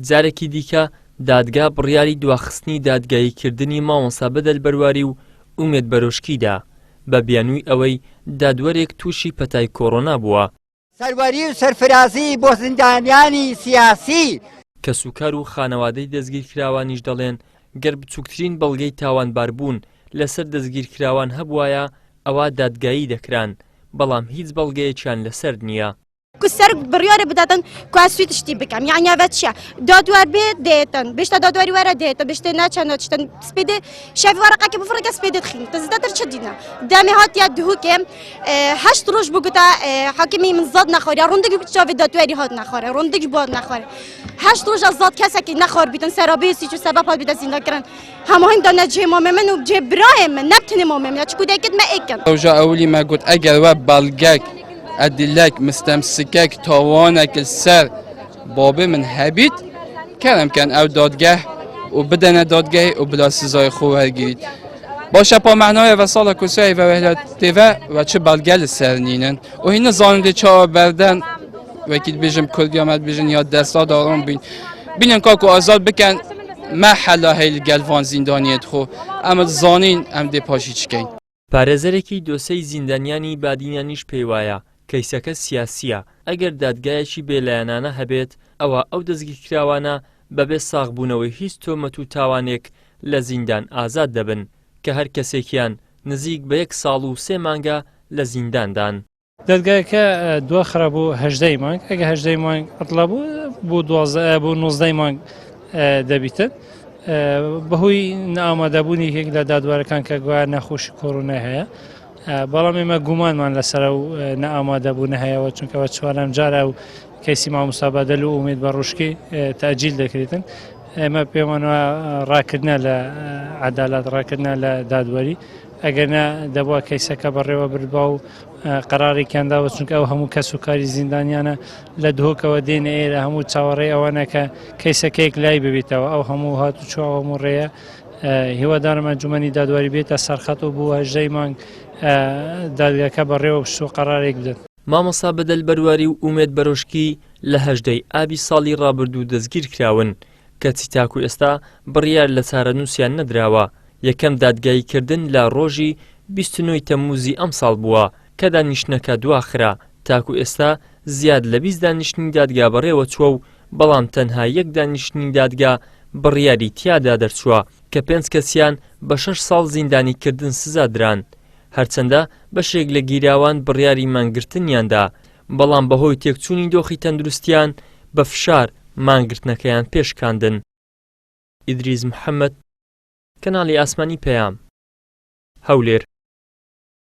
جارێکی دیکە دادگا بڕیاری دواخستنی دادگاییکردنی مامۆستا بەدەلبەرواری و ئومێد بەرۆشکیدا بە بیانووی ئەوەی دادوەرێک تووشی پەتای کۆڕۆنا بووە. سەروەری و سەرفرازی بۆ زیندانیانی سیاسی. کەسوکار و خانەوادەی دەستگیرکراوانیش دەڵێن گەر بچووکترین بەڵگەی تاوانبار بوون لەسەر دەستگیرکراوان هەبوایە ئەوە دادگایی دەکران، بەڵام هیچ بەڵگەیەکیان لەسەر نییە. سەر بڕیارە بداتن کواسوی تشتی بکەم یعنیاوە چیە دادوار بێ دێتن بشتە دادواری وەرە دێتە بشتێ ناچەنە چتن سپێدێ شەوی وەرەقەکە بفڕەکە سپێدێت خین تزدەتر چ دینە دەمێ هاتیە دووکێم هەشت ڕۆژ بگوتە حاکمی من زاد نەخۆری ڕوندێکی بچاوی دادواری هات نەخۆرە ڕوندێکی بۆ نەخۆرە هەشت ڕۆژ زاد کەسێکی نەخۆر بیتن سەرابێسی و سەبەب هات بیتە زیندەکردن هەموهنگ دانە جێ مامێ من و جێ برایە من نەبتنێ مامێ من چکودێکت مە ئێکن ئەوژە ئەولی مەگوت ئەگەر وە بەڵگەک ئەدلەک مستەمسکەک تاوانێک سەر بابێ من هەبیت کەرەمکەن ئەو دادگەه و بدەنە دادگەه و بلا سزای خۆ وەرگیت باشە پامەعنایە بە ساڵە کوسایی بە وەهلەت تێڤە و چ بەڵگە لەسەر نینن و هینە زانندێ چاوە بەردەن وەکیل بێژم کوردیامەت بێژن یا دەستا داڕۆم بین بینن کاکو ئازاد بکەن مە حەلا هەیل گەلڤان زیندانیەت خۆ ئەمە زانین ئەم دێ پاشی چکەین. پارێزەرێکی دۆسەی زیندانیانی بادینیانیش پێی وایە کەیسەکە سیاسیە ئەگەر دادگایەکی بێلایەنانە هەبێت ئەوە ئەو دەستگیرکراوانە بەبێ ساغبوونەوەی هیچ تۆمەت و تاوانێک لە زیندان ئازاد دەبن کە هەر کەسێکیان نزیک بە 1 ساڵ و 3 مانگە لە زینداندان. دادگایەکە دواخرا بۆ 18 مانگ ئەگە 18 مانگ ئەتڵا بوو بۆ 19 مانگ دەبیتن بەهۆی نەئامادەبوونی یەک لە دادوارەکان کە گوایە نەخۆشی کۆڕۆنا هەیە بەڵام ئێمە گومانمان لەسەر و نەئامادەبوونە هەیەەوە چونکەوە چوارەم جارە و کەیسی مامۆستا بەدەل و ئومێد بەڕۆژکی تاجیل دەکرێتن ئێمە پێمانەوە ڕاکردنە لە عەدالەت ڕاکردنە لە دادوەری ئەگەرنە دەبووە کەیسەکە بەڕێوە بردبا و قەرارێکیانداوە چونکە ئەو هەموو کەس و کاری زیندانیانە لە دهۆکەوە دێنە ئێرە هەموو چاوەڕێ ئەوانە کە کەیسەکەیەک لای ببێتەوە ئەو هەموو هات و چوە هەموو ڕێیە هیوادارم ئەنجومەنی دادواری بێتە سەرخەت و بوو 18 مانگ دادگاکە بەڕێوە بچ و قەرارێک بدەن. مامۆستا بەدەلبەرواری و ئومێد بەرۆشکی لە 18 ئابی ساڵی ڕابردوو دەستگیر کراون کەچی تاکو ئێستا بڕیار لە چارەنووسیان نەدراوە. یەکەم دادگاییکردن لە ڕۆژی 29 تەمموزی ئەم ساڵ بووە کە دانیشتنەکە دواخرا تاکو ئێستا زیاد لە 20 دانیشتنی دادگا بەڕێوە چووە و بەڵام تەنها 1 دانیشتنی دادگا بڕیاری تیادا دەرچووە کە 5 کەسیان بە 6 ساڵ زیندانیکردن سزا دران هەرچەندە بەشێک لە گیراوان بڕیاری مانگرتنیاندا بەڵام بەهۆی تێکچوونی دۆخی تەندروستیان بە فشار مانگرتنەکەیان پێشکاندن. ئیدریس محەممەد، کەناڵی ئاسمانی پەیام، هەولێر.